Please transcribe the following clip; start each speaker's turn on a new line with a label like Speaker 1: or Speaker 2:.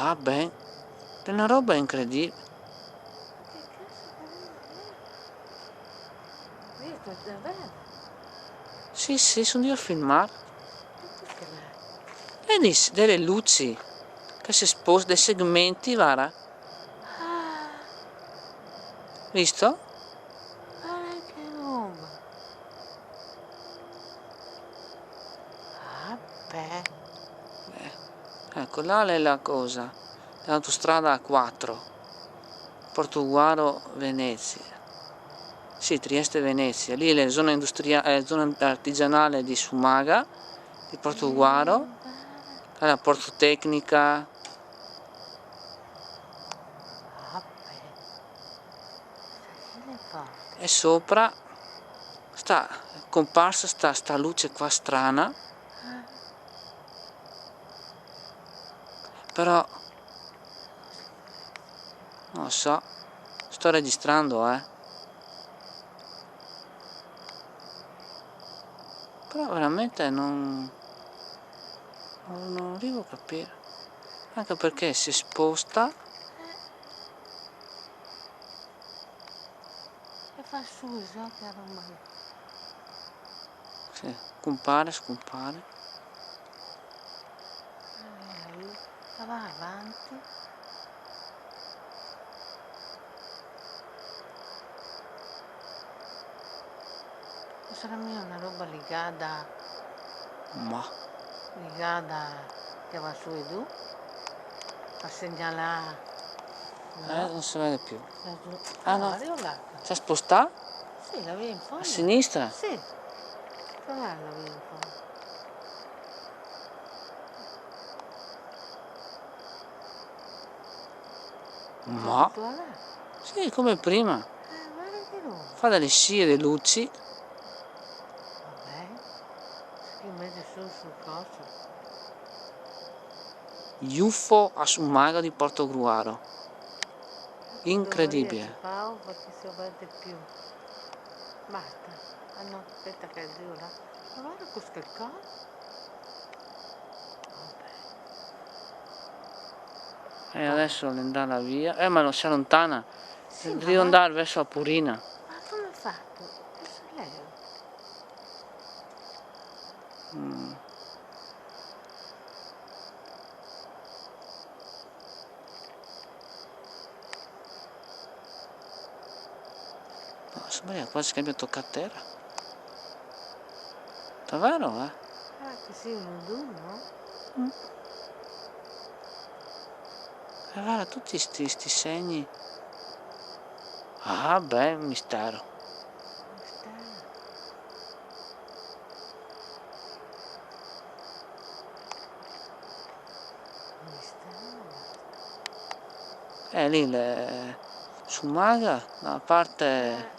Speaker 1: Ah, beh, è una roba incredibile.
Speaker 2: Che cazzo è? Visto davvero?
Speaker 1: Sì, sì, sono io a filmare.
Speaker 2: E che l'è?
Speaker 1: Vedi delle luci che si spostano, dei segmenti, guarda.
Speaker 2: Ah,
Speaker 1: Visto?
Speaker 2: guarda che roba. Ah, beh.
Speaker 1: Ecco, là è la cosa. L'autostrada A4. Portoguaro, Venezia. Sì, Trieste, Venezia. Lì è la zona industriale, zona artigianale di Sumaga, di Portoguaro.
Speaker 2: Guarda.
Speaker 1: La Porto Tecnica.
Speaker 2: Ah, beh. Sai le porte.
Speaker 1: E sopra sta comparsa sta luce qua strana.
Speaker 2: Ah,
Speaker 1: Però non lo so. Sto registrando, Però veramente non arrivo a capire. Anche perché si sposta.
Speaker 2: e fa su, so che roba.
Speaker 1: Sì, compare, scompare.
Speaker 2: Lei va avanti. Sarà mia una roba
Speaker 1: Ma
Speaker 2: ligata che va su e giù, a segnalare, no?
Speaker 1: non si vede più.
Speaker 2: Giù.
Speaker 1: Ah
Speaker 2: Ah,
Speaker 1: no,
Speaker 2: va arrivata.
Speaker 1: si è spostato
Speaker 2: Sì, la vedi in
Speaker 1: a
Speaker 2: fondo?
Speaker 1: sinistra.
Speaker 2: Sì, quella la vedi in fondo.
Speaker 1: Ma
Speaker 2: Tutto là.
Speaker 1: sì, come prima.
Speaker 2: Guarda che roba.
Speaker 1: Fa delle scie, delle luci.
Speaker 2: Vabbè, si mette sul coso.
Speaker 1: UFO a Sumaga di Portogruaro.
Speaker 2: Dovrei
Speaker 1: Incredibile.
Speaker 2: Paolo perché si vede più. Basta. Ah no, aspetta che è giù là. Ma guarda questo cosa.
Speaker 1: E adesso andare via. Ma non si allontana.
Speaker 2: Sì, ma
Speaker 1: Devo
Speaker 2: va.
Speaker 1: andare verso la Purina.
Speaker 2: Ma come ha fatto? Questo è lei.
Speaker 1: Mm. No, sembra quasi che abbia toccato terra. Davvero,
Speaker 2: Ah, che sì, un no?
Speaker 1: Mm. E guarda tutti sti segni. Ah, beh, mistero.
Speaker 2: Mistero. Mistero.
Speaker 1: Lì Sumaga, da parte